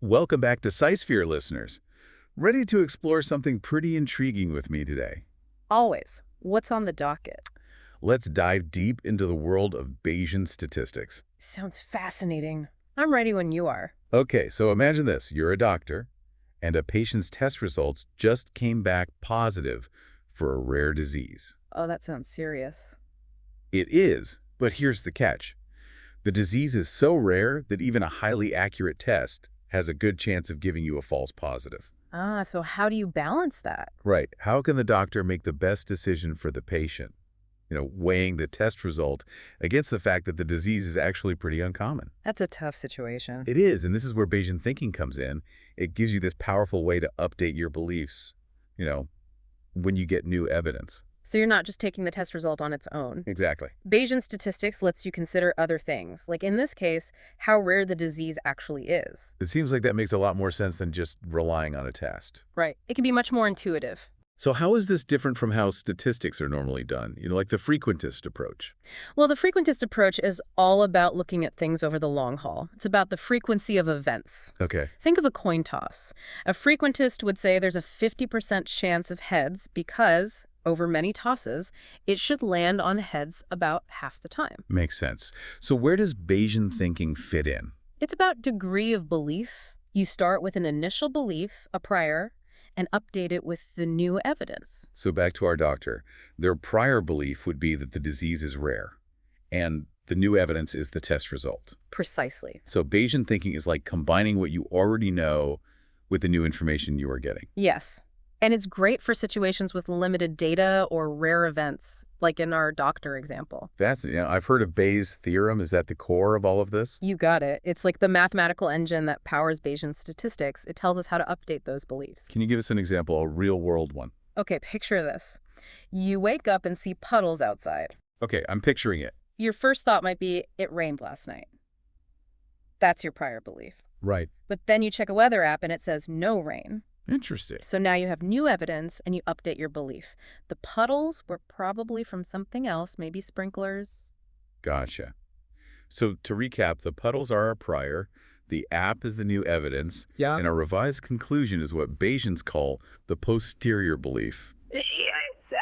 Welcome back to SciSphere, listeners. Ready to explore something pretty intriguing with me today? Always. What's on the docket? Let's dive deep into the world of Bayesian statistics. Sounds fascinating. I'm ready when you are. Okay, so imagine this. You're a doctor, and a patient's test results just came back positive for a rare disease. Oh, that sounds serious. It is, but here's the catch. The disease is so rare that even a highly accurate test has a good chance of giving you a false positive. So how do you balance that? Right. How can the doctor make the best decision for the patient? Weighing the test result against the fact that the disease is actually pretty uncommon. That's a tough situation. It is, and this is where Bayesian thinking comes in. It gives you this powerful way to update your beliefs, you know, when you get new evidence. So you're not just taking the test result on its own. Exactly. Bayesian statistics lets you consider other things, like in this case, how rare the disease actually is. It seems like that makes a lot more sense than just relying on a test. Right. It can be much more intuitive. So how is this different from how statistics are normally done? Like the frequentist approach. Well, the frequentist approach is all about looking at things over the long haul. It's about the frequency of events. Okay. Think of a coin toss. A frequentist would say there's a 50% chance of heads because, over many tosses, it should land on heads about half the time. Makes sense. So where does Bayesian thinking fit in? It's about degree of belief. You start with an initial belief, a prior, and update it with the new evidence. So back to our doctor. Their prior belief would be that the disease is rare, and the new evidence is the test result. Precisely. So Bayesian thinking is like combining what you already know with the new information you are getting. Yes. And it's great for situations with limited data or rare events, like in our doctor example. Fascinating. I've heard of Bayes' theorem. Is that the core of all of this? You got it. It's like the mathematical engine that powers Bayesian statistics. It tells us how to update those beliefs. Can you give us an example, a real-world one? Okay, picture this. You wake up and see puddles outside. Okay, I'm picturing it. Your first thought might be, it rained last night. That's your prior belief. Right. But then you check a weather app and it says no rain. Interesting. So now you have new evidence and you update your belief. The puddles were probably from something else, maybe sprinklers. Gotcha. So to recap, the puddles are our prior, the app is the new evidence, Yeah. and a revised conclusion is what Bayesians call the posterior belief. Yes.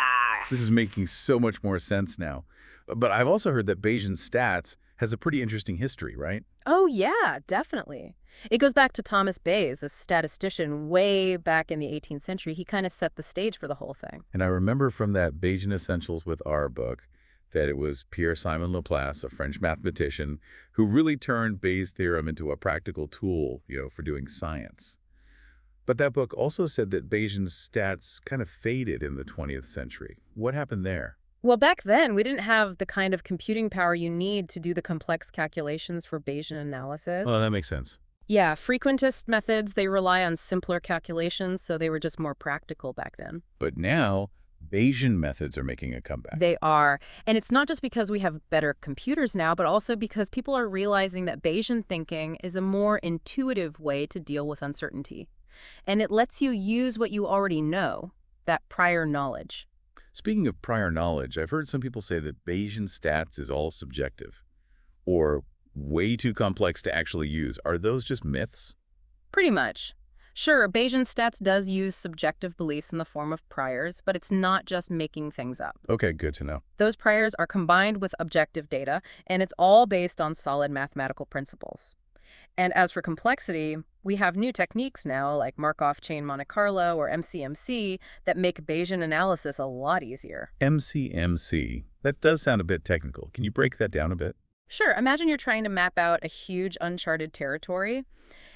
This is making so much more sense now. But I've also heard that Bayesian stats has a pretty interesting history, right? Oh, yeah, definitely. It goes back to Thomas Bayes, a statistician way back in the 18th century. He kind of set the stage for the whole thing. And I remember from that Bayesian Essentials with R book that it was Pierre-Simon Laplace, a French mathematician, who really turned Bayes' theorem into a practical tool, for doing science. But that book also said that Bayesian stats kind of faded in the 20th century. What happened there? Well, back then, we didn't have the kind of computing power you need to do the complex calculations for Bayesian analysis. Oh, that makes sense. Yeah, frequentist methods, they rely on simpler calculations, so they were just more practical back then. But now, Bayesian methods are making a comeback. They are. And it's not just because we have better computers now, but also because people are realizing that Bayesian thinking is a more intuitive way to deal with uncertainty. And it lets you use what you already know, that prior knowledge. Speaking of prior knowledge, I've heard some people say that Bayesian stats is all subjective or way too complex to actually use. Are those just myths? Pretty much. Sure, Bayesian stats does use subjective beliefs in the form of priors, but it's not just making things up. Okay, good to know. Those priors are combined with objective data, and it's all based on solid mathematical principles. And as for complexity, we have new techniques now, like Markov chain Monte Carlo or MCMC, that make Bayesian analysis a lot easier. MCMC. That does sound a bit technical. Can you break that down a bit? Sure, imagine you're trying to map out a huge uncharted territory.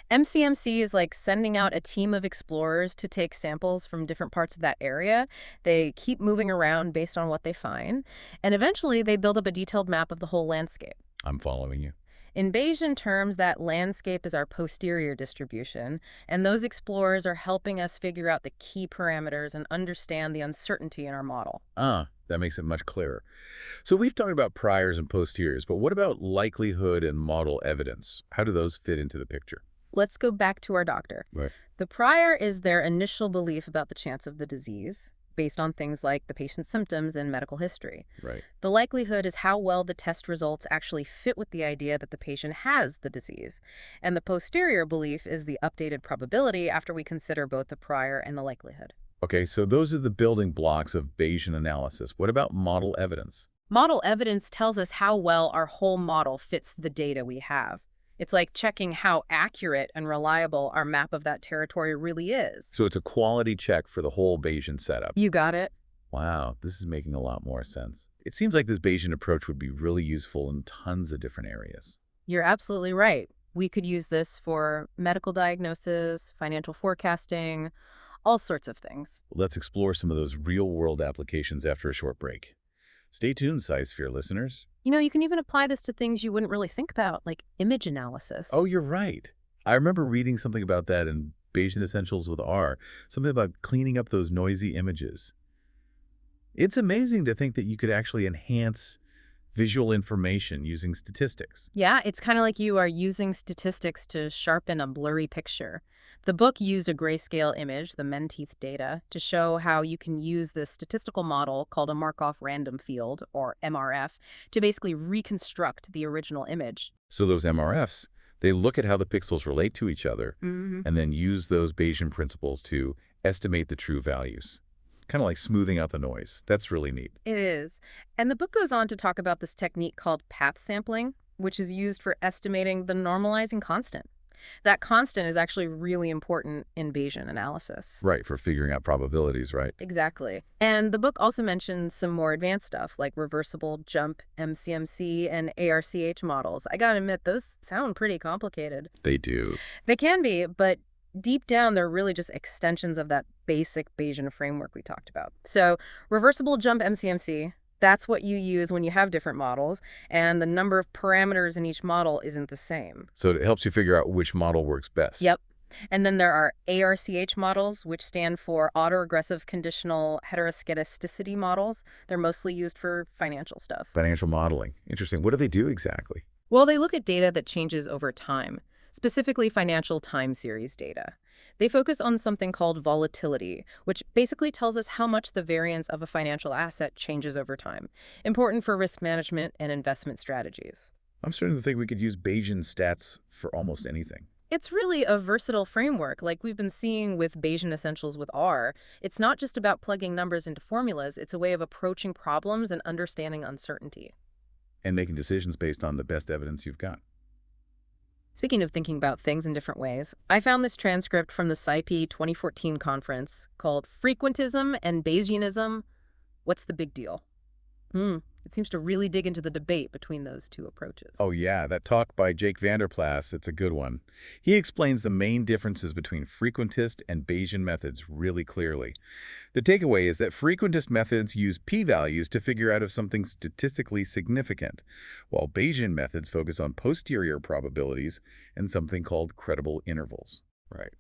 MCMC is like sending out a team of explorers to take samples from different parts of that area. They keep moving around based on what they find, and eventually they build up a detailed map of the whole landscape. I'm following you. In Bayesian terms, that landscape is our posterior distribution, and those explorers are helping us figure out the key parameters and understand the uncertainty in our model. That makes it much clearer. So we've talked about priors and posteriors, but what about likelihood and model evidence? How do those fit into the picture? Let's go back to our doctor. Right. The prior is their initial belief about the chance of the disease. based on things like the patient's symptoms and medical history. Right. The likelihood is how well the test results actually fit with the idea that the patient has the disease. And the posterior belief is the updated probability after we consider both the prior and the likelihood. Okay, so those are the building blocks of Bayesian analysis. What about model evidence? Model evidence tells us how well our whole model fits the data we have. It's like checking how accurate and reliable our map of that territory really is. So it's a quality check for the whole Bayesian setup. You got it. Wow, this is making a lot more sense. It seems like this Bayesian approach would be really useful in tons of different areas. You're absolutely right. We could use this for medical diagnosis, financial forecasting, all sorts of things. Let's explore some of those real-world applications after a short break. Stay tuned, SciSphere listeners. You can even apply this to things you wouldn't really think about, like image analysis. Oh, you're right. I remember reading something about that in Bayesian Essentials with R, something about cleaning up those noisy images. It's amazing to think that you could actually enhance visual information using statistics. Yeah, it's kind of like you are using statistics to sharpen a blurry picture. The book used a grayscale image, the Menteith data, to show how you can use this statistical model called a Markov random field, or MRF, to basically reconstruct the original image. So those MRFs, they look at how the pixels relate to each other Hmm. and then use those Bayesian principles to estimate the true values. Kind of like smoothing out the noise. That's really neat. It is. And the book goes on to talk about this technique called path sampling, which is used for estimating the normalizing constant. That constant is actually really important in Bayesian analysis. Right, for figuring out probabilities, right? Exactly. And the book also mentions some more advanced stuff like reversible jump MCMC and ARCH models. I gotta admit, those sound pretty complicated. They do. They can be, but deep down, they're really just extensions of that basic Bayesian framework we talked about. So reversible jump MCMC, that's what you use when you have different models, and the number of parameters in each model isn't the same. So it helps you figure out which model works best. Yep. And then there are ARCH models, which stand for autoregressive conditional heteroskedasticity models. They're mostly used for financial stuff. Financial modeling. Interesting. What do they do exactly? Well, they look at data that changes over time, specifically financial time series data. They focus on something called volatility, which basically tells us how much the variance of a financial asset changes over time, important for risk management and investment strategies. I'm starting to think we could use Bayesian stats for almost anything. It's really a versatile framework, like we've been seeing with Bayesian Essentials with R. It's not just about plugging numbers into formulas, it's a way of approaching problems and understanding uncertainty. And making decisions based on the best evidence you've got. Speaking of thinking about things in different ways, I found this transcript from the SciP 2014 conference called Frequentism and Bayesianism. What's the big deal? It seems to really dig into the debate between those two approaches. Oh yeah, that talk by Jake Vanderplas, it's a good one. He explains the main differences between frequentist and Bayesian methods really clearly. The takeaway is that frequentist methods use p-values to figure out if something's statistically significant, while Bayesian methods focus on posterior probabilities and something called credible intervals. Right.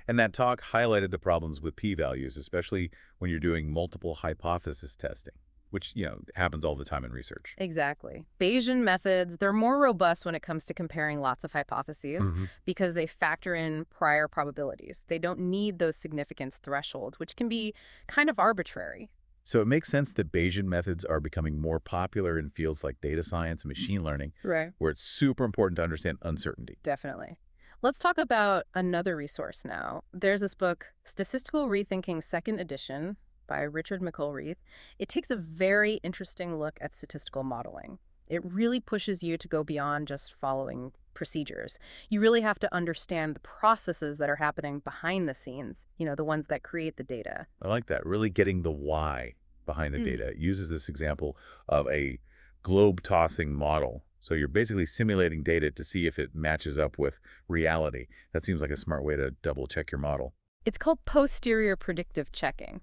And that talk highlighted the problems with p-values, especially when you're doing multiple hypothesis testing, which, happens all the time in research. Exactly. Bayesian methods, they're more robust when it comes to comparing lots of hypotheses because they factor in prior probabilities. They don't need those significance thresholds, which can be kind of arbitrary. So it makes sense that Bayesian methods are becoming more popular in fields like data science and machine learning, Right. where it's super important to understand uncertainty. Definitely. Let's talk about another resource now. There's this book, Statistical Rethinking Second Edition by Richard McIlwreath. It takes a very interesting look at statistical modeling. It really pushes you to go beyond just following procedures. You really have to understand the processes that are happening behind the scenes, the ones that create the data. I like that, really getting the why behind the data. It uses this example of a globe-tossing model. So you're basically simulating data to see if it matches up with reality. That seems like a smart way to double-check your model. It's called posterior predictive checking.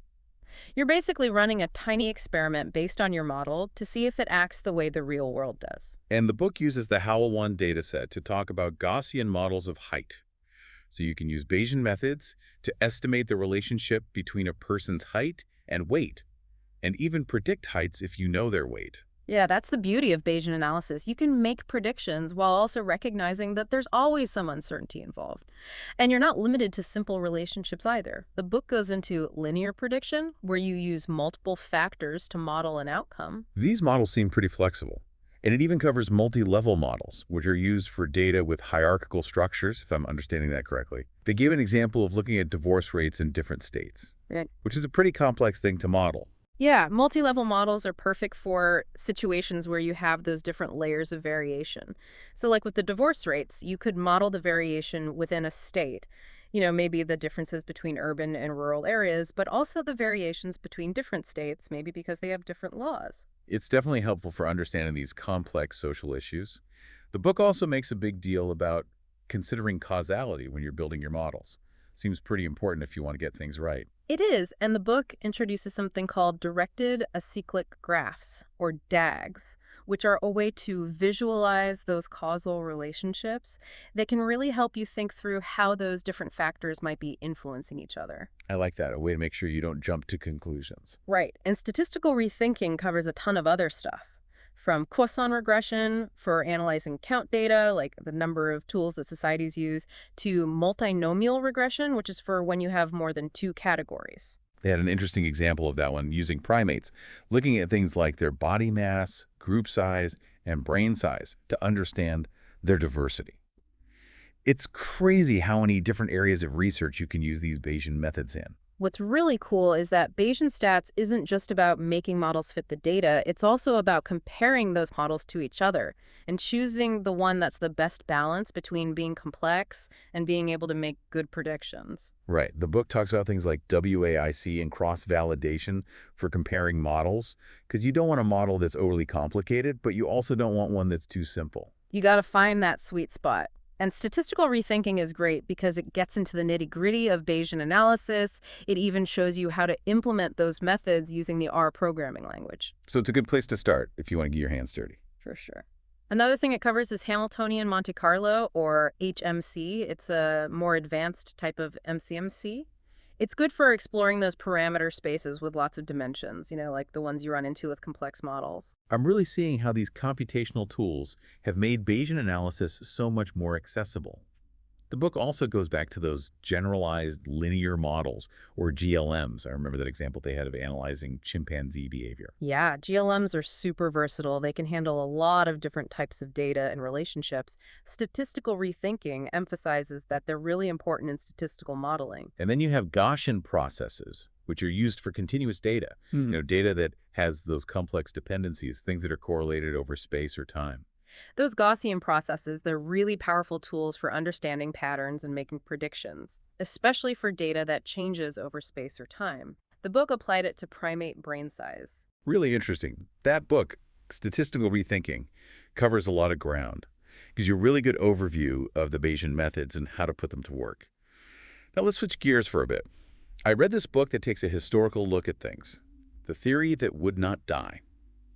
You're basically running a tiny experiment based on your model to see if it acts the way the real world does. And the book uses the Howell 1 dataset to talk about Gaussian models of height. So you can use Bayesian methods to estimate the relationship between a person's height and weight, and even predict heights if you know their weight. Yeah, that's the beauty of Bayesian analysis. You can make predictions while also recognizing that there's always some uncertainty involved. And you're not limited to simple relationships either. The book goes into linear prediction, where you use multiple factors to model an outcome. These models seem pretty flexible. And it even covers multi-level models, which are used for data with hierarchical structures, if I'm understanding that correctly. They gave an example of looking at divorce rates in different states, Right. which is a pretty complex thing to model. Yeah, multi-level models are perfect for situations where you have those different layers of variation. So like with the divorce rates, you could model the variation within a state. Maybe the differences between urban and rural areas, but also the variations between different states, maybe because they have different laws. It's definitely helpful for understanding these complex social issues. The book also makes a big deal about considering causality when you're building your models. Seems pretty important if you want to get things right. It is, and the book introduces something called directed acyclic graphs, or DAGs, which are a way to visualize those causal relationships that can really help you think through how those different factors might be influencing each other. I like that, a way to make sure you don't jump to conclusions. Right, and statistical rethinking covers a ton of other stuff. From Poisson regression for analyzing count data, like the number of tools that societies use, to multinomial regression, which is for when you have more than two categories. They had an interesting example of that one using primates, looking at things like their body mass, group size, and brain size to understand their diversity. It's crazy how many different areas of research you can use these Bayesian methods in. What's really cool is that Bayesian stats isn't just about making models fit the data, it's also about comparing those models to each other and choosing the one that's the best balance between being complex and being able to make good predictions. Right. The book talks about things like WAIC and cross-validation for comparing models, because you don't want a model that's overly complicated, but you also don't want one that's too simple. You got to find that sweet spot. And statistical rethinking is great because it gets into the nitty-gritty of Bayesian analysis. It even shows you how to implement those methods using the R programming language. So it's a good place to start if you want to get your hands dirty. For sure. Another thing it covers is Hamiltonian Monte Carlo, or HMC. It's a more advanced type of MCMC. It's good for exploring those parameter spaces with lots of dimensions, like the ones you run into with complex models. I'm really seeing how these computational tools have made Bayesian analysis so much more accessible. The book also goes back to those generalized linear models, or GLMs. I remember that example they had of analyzing chimpanzee behavior. Yeah, GLMs are super versatile. They can handle a lot of different types of data and relationships. Statistical rethinking emphasizes that they're really important in statistical modeling. And then you have Gaussian processes, which are used for continuous data, data that has those complex dependencies, things that are correlated over space or time. Those Gaussian processes, they're really powerful tools for understanding patterns and making predictions, especially for data that changes over space or time. The book applied it to primate brain size. Really interesting. That book, Statistical Rethinking, covers a lot of ground. Gives you a really good overview of the Bayesian methods and how to put them to work. Now let's switch gears for a bit. I read this book that takes a historical look at things. The Theory That Would Not Die.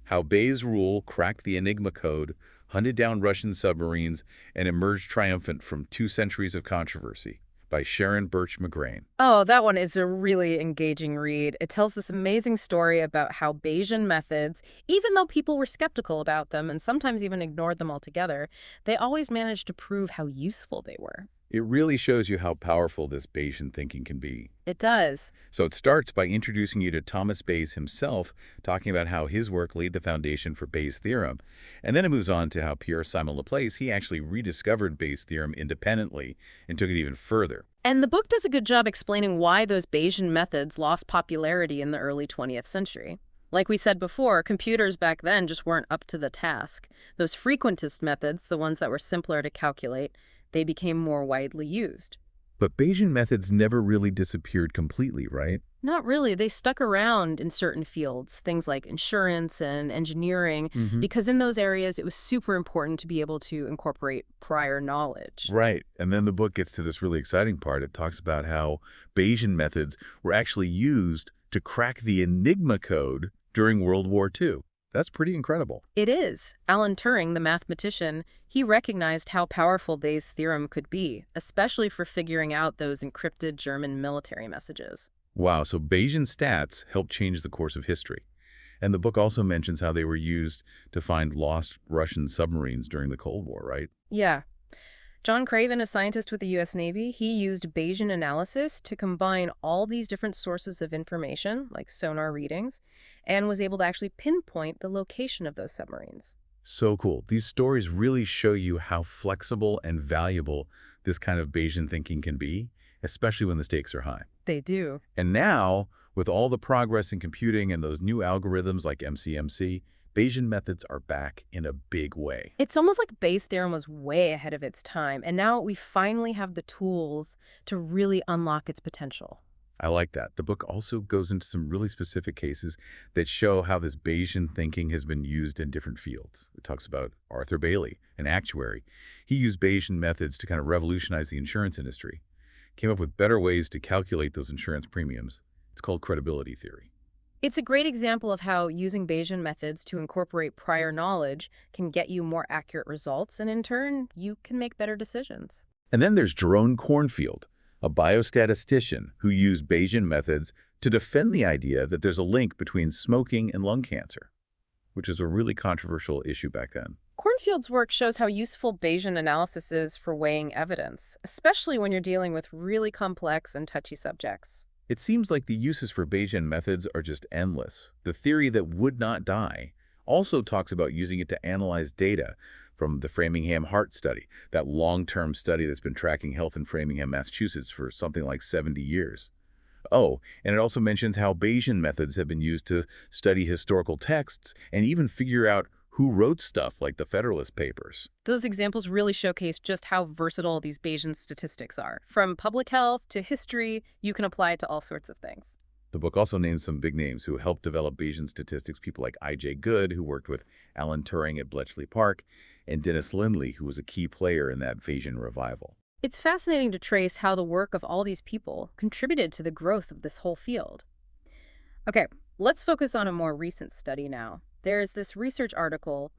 How Bayes' rule cracked the Enigma code, hunted down Russian submarines, and emerged triumphant from 2 centuries of controversy, by Sharon Birch McGrain. Oh, that one is a really engaging read. It tells this amazing story about how Bayesian methods, even though people were skeptical about them and sometimes even ignored them altogether, they always managed to prove how useful they were. It really shows you how powerful this Bayesian thinking can be. It does. So it starts by introducing you to Thomas Bayes himself, talking about how his work laid the foundation for Bayes' theorem. And then it moves on to how Pierre-Simon Laplace, he actually rediscovered Bayes' theorem independently and took it even further. And the book does a good job explaining why those Bayesian methods lost popularity in the early 20th century. Like we said before, computers back then just weren't up to the task. Those frequentist methods, the ones that were simpler to calculate, they became more widely used. But Bayesian methods never really disappeared completely, right? Not really. They stuck around in certain fields, things like insurance and engineering, because in those areas it was super important to be able to incorporate prior knowledge. Right. And then the book gets to this really exciting part. It talks about how Bayesian methods were actually used to crack the Enigma code during World War II. That's pretty incredible. It is. Alan Turing, the mathematician, he recognized how powerful Bayes' theorem could be, especially for figuring out those encrypted German military messages. Wow, so Bayesian stats helped change the course of history. And the book also mentions how they were used to find lost Russian submarines during the Cold War, right? Yeah. John Craven, a scientist with the U.S. Navy, he used Bayesian analysis to combine all these different sources of information, like sonar readings, and was able to actually pinpoint the location of those submarines. So cool. These stories really show you how flexible and valuable this kind of Bayesian thinking can be, especially when the stakes are high. They do. And now, with all the progress in computing and those new algorithms like MCMC, Bayesian methods are back in a big way. It's almost like Bayes' theorem was way ahead of its time, and now we finally have the tools to really unlock its potential. I like that. The book also goes into some really specific cases that show how this Bayesian thinking has been used in different fields. It talks about Arthur Bailey, an actuary. He used Bayesian methods to kind of revolutionize the insurance industry, came up with better ways to calculate those insurance premiums. It's called credibility theory. It's a great example of how using Bayesian methods to incorporate prior knowledge can get you more accurate results, and in turn, you can make better decisions. And then there's Jerome Cornfield, a biostatistician who used Bayesian methods to defend the idea that there's a link between smoking and lung cancer, which is a really controversial issue back then. Cornfield's work shows how useful Bayesian analysis is for weighing evidence, especially when you're dealing with really complex and touchy subjects. It seems like the uses for Bayesian methods are just endless. The theory that would not die also talks about using it to analyze data from the Framingham Heart Study, that long-term study that's been tracking health in Framingham, Massachusetts for something like 70 years. Oh, and it also mentions how Bayesian methods have been used to study historical texts and even figure out who wrote stuff like the Federalist Papers. Those examples really showcase just how versatile these Bayesian statistics are. From public health to history, you can apply it to all sorts of things. The book also names some big names who helped develop Bayesian statistics, people like I.J. Good, who worked with Alan Turing at Bletchley Park, and Dennis Lindley, who was a key player in that Bayesian revival. It's fascinating to trace how the work of all these people contributed to the growth of this whole field. Okay, let's focus on a more recent study now. There's this research article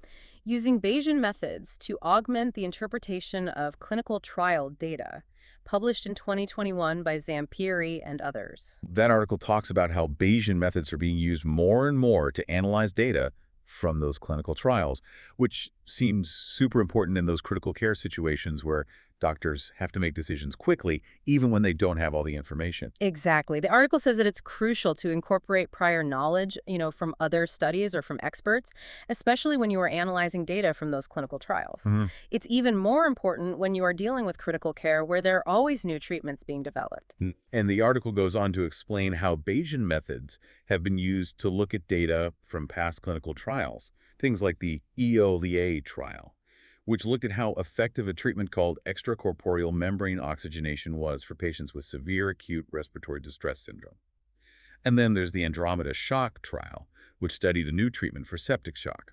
using Bayesian methods to augment the interpretation of clinical trial data, published in 2021 by Zampieri and others. That article talks about how Bayesian methods are being used more and more to analyze data from those clinical trials, which seems super important in those critical care situations where doctors have to make decisions quickly, even when they don't have all the information. Exactly. The article says that it's crucial to incorporate prior knowledge, from other studies or from experts, especially when you are analyzing data from those clinical trials. It's even more important when you are dealing with critical care where there are always new treatments being developed. And the article goes on to explain how Bayesian methods have been used to look at data from past clinical trials, things like the EOLIA trial, which looked at how effective a treatment called extracorporeal membrane oxygenation was for patients with severe acute respiratory distress syndrome. And then there's the Andromeda shock trial, which studied a new treatment for septic shock.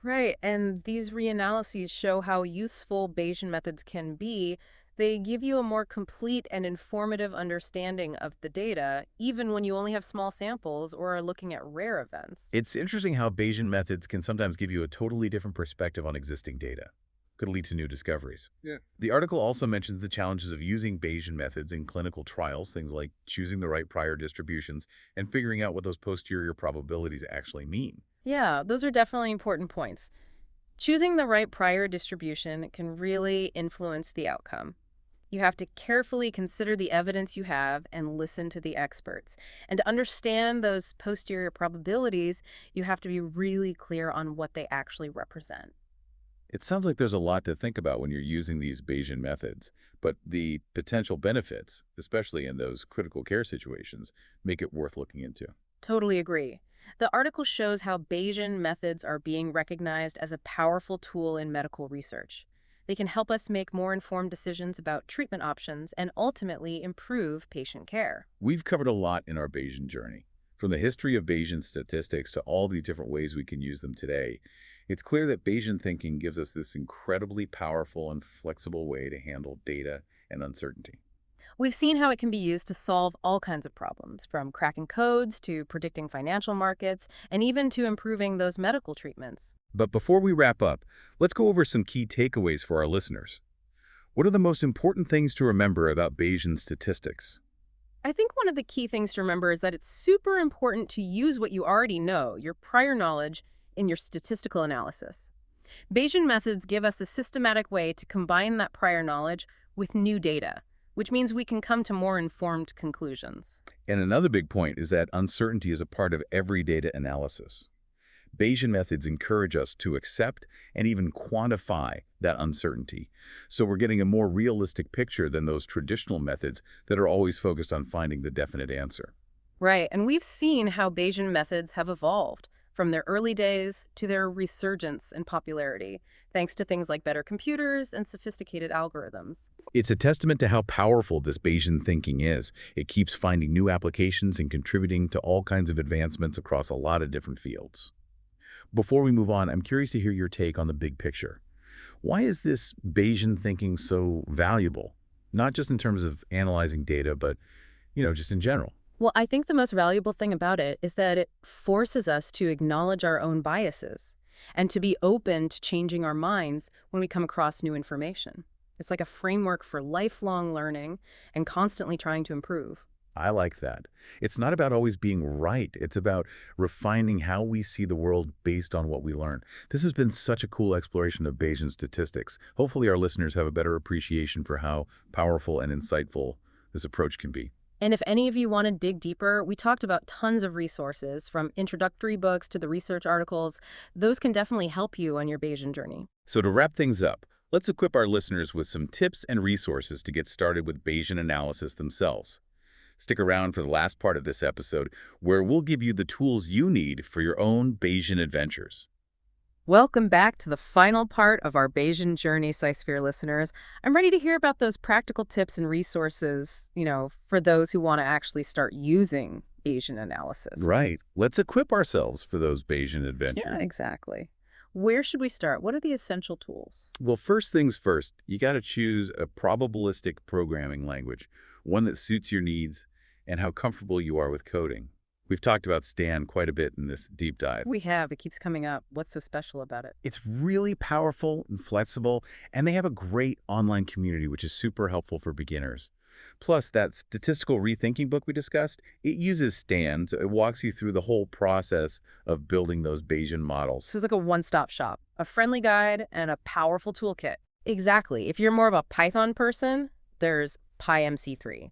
Right, and these reanalyses show how useful Bayesian methods can be. They give you a more complete and informative understanding of the data, even when you only have small samples or are looking at rare events. It's interesting how Bayesian methods can sometimes give you a totally different perspective on existing data. Could lead to new discoveries. Yeah. The article also mentions the challenges of using Bayesian methods in clinical trials, things like choosing the right prior distributions and figuring out what those posterior probabilities actually mean. Yeah, those are definitely important points. Choosing the right prior distribution can really influence the outcome. You have to carefully consider the evidence you have and listen to the experts. And to understand those posterior probabilities, you have to be really clear on what they actually represent. It sounds like there's a lot to think about when you're using these Bayesian methods, but the potential benefits, especially in those critical care situations, make it worth looking into. Totally agree. The article shows how Bayesian methods are being recognized as a powerful tool in medical research. They can help us make more informed decisions about treatment options and ultimately improve patient care. We've covered a lot in our Bayesian journey. From the history of Bayesian statistics to all the different ways we can use them today, it's clear that Bayesian thinking gives us this incredibly powerful and flexible way to handle data and uncertainty. We've seen how it can be used to solve all kinds of problems, from cracking codes to predicting financial markets, and even to improving those medical treatments. But before we wrap up, let's go over some key takeaways for our listeners. What are the most important things to remember about Bayesian statistics? I think one of the key things to remember is that it's super important to use what you already know, your prior knowledge, in your statistical analysis. Bayesian methods give us a systematic way to combine that prior knowledge with new data, which means we can come to more informed conclusions. And another big point is that uncertainty is a part of every data analysis. Bayesian methods encourage us to accept and even quantify that uncertainty. So we're getting a more realistic picture than those traditional methods that are always focused on finding the definite answer. Right, and we've seen how Bayesian methods have evolved from their early days to their resurgence in popularity, thanks to things like better computers and sophisticated algorithms. It's a testament to how powerful this Bayesian thinking is. It keeps finding new applications and contributing to all kinds of advancements across a lot of different fields. Before we move on, I'm curious to hear your take on the big picture. Why is this Bayesian thinking so valuable? Not just in terms of analyzing data, but, just in general. Well, I think the most valuable thing about it is that it forces us to acknowledge our own biases and to be open to changing our minds when we come across new information. It's like a framework for lifelong learning and constantly trying to improve. I like that. It's not about always being right. It's about refining how we see the world based on what we learn. This has been such a cool exploration of Bayesian statistics. Hopefully our listeners have a better appreciation for how powerful and insightful this approach can be. And if any of you want to dig deeper, we talked about tons of resources, from introductory books to the research articles. Those can definitely help you on your Bayesian journey. So to wrap things up, let's equip our listeners with some tips and resources to get started with Bayesian analysis themselves. Stick around for the last part of this episode, where we'll give you the tools you need for your own Bayesian adventures. Welcome back to the final part of our Bayesian journey, SciSphere listeners. I'm ready to hear about those practical tips and resources, for those who want to actually start using Bayesian analysis. Right. Let's equip ourselves for those Bayesian adventures. Yeah, exactly. Where should we start? What are the essential tools? Well, first things first, you got to choose a probabilistic programming language, one that suits your needs and how comfortable you are with coding. We've talked about Stan quite a bit in this deep dive. We have. It keeps coming up. What's so special about it? It's really powerful and flexible, and they have a great online community, which is super helpful for beginners. Plus, that statistical rethinking book we discussed, it uses Stan, so it walks you through the whole process of building those Bayesian models. This is like a one-stop shop, a friendly guide and a powerful toolkit. Exactly. If you're more of a Python person, there's PyMC3.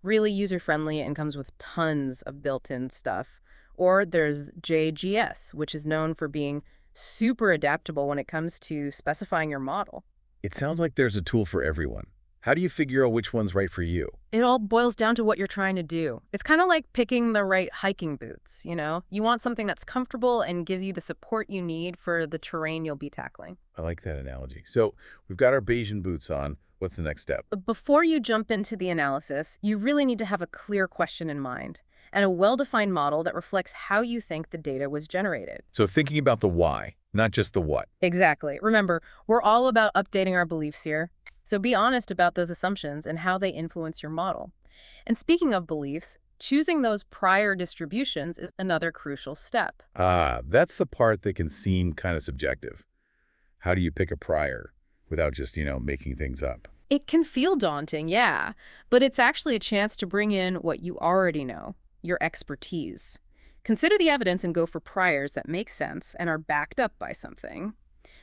Really user-friendly and comes with tons of built-in stuff. Or there's JGS, which is known for being super adaptable when it comes to specifying your model. It sounds like there's a tool for everyone. How do you figure out which one's right for you? It all boils down to what you're trying to do. It's kind of like picking the right hiking boots, You want something that's comfortable and gives you the support you need for the terrain you'll be tackling. I like that analogy. So we've got our Bayesian boots on. What's the next step? But before you jump into the analysis, you really need to have a clear question in mind and a well-defined model that reflects how you think the data was generated. So thinking about the why, not just the what. Exactly. Remember, we're all about updating our beliefs here. So be honest about those assumptions and how they influence your model. And speaking of beliefs, choosing those prior distributions is another crucial step. That's the part that can seem kind of subjective. How do you pick a prior without just, making things up? It can feel daunting, yeah, but it's actually a chance to bring in what you already know, your expertise. Consider the evidence and go for priors that make sense and are backed up by something.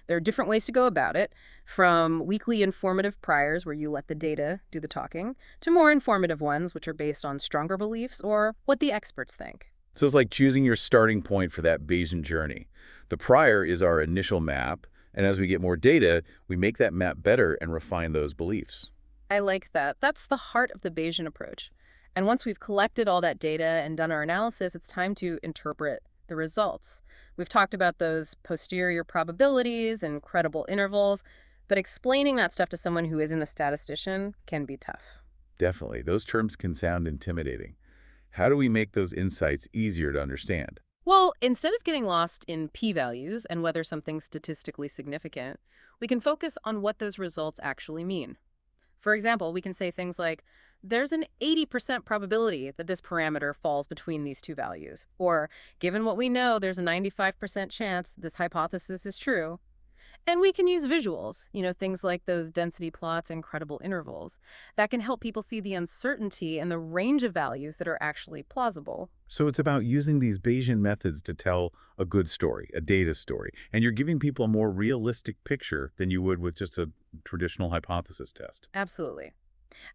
There are different ways to go about it, from weakly informative priors where you let the data do the talking, to more informative ones which are based on stronger beliefs or what the experts think. So it's like choosing your starting point for that Bayesian journey. The prior is our initial map, and as we get more data, we make that map better and refine those beliefs. I like that. That's the heart of the Bayesian approach. And once we've collected all that data and done our analysis, it's time to interpret the results. We've talked about those posterior probabilities and credible intervals, but explaining that stuff to someone who isn't a statistician can be tough. Definitely. Those terms can sound intimidating. How do we make those insights easier to understand? Well, instead of getting lost in p-values and whether something's statistically significant, we can focus on what those results actually mean. For example, we can say things like, there's an 80% probability that this parameter falls between these two values. Or, given what we know, there's a 95% chance this hypothesis is true. And we can use visuals, things like those density plots and credible intervals, that can help people see the uncertainty and the range of values that are actually plausible. So it's about using these Bayesian methods to tell a good story, a data story, and you're giving people a more realistic picture than you would with just a traditional hypothesis test. Absolutely.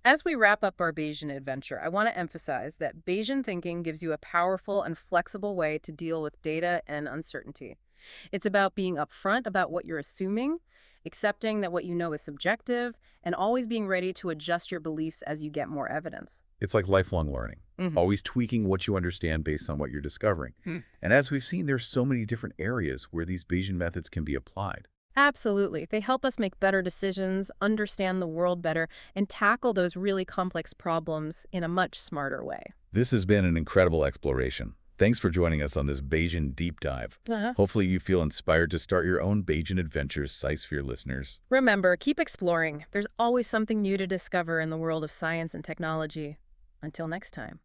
As we wrap up our Bayesian adventure, I want to emphasize that Bayesian thinking gives you a powerful and flexible way to deal with data and uncertainty. It's about being upfront about what you're assuming, accepting that what you know is subjective, and always being ready to adjust your beliefs as you get more evidence. It's like lifelong learning, Hmm. always tweaking what you understand based on what you're discovering. And as we've seen, there's so many different areas where these Bayesian methods can be applied. Absolutely. They help us make better decisions, understand the world better, and tackle those really complex problems in a much smarter way. This has been an incredible exploration. Thanks for joining us on this Bayesian deep dive. Uh-huh. Hopefully you feel inspired to start your own Bayesian adventures, SciSphere listeners. Remember, keep exploring. There's always something new to discover in the world of science and technology. Until next time.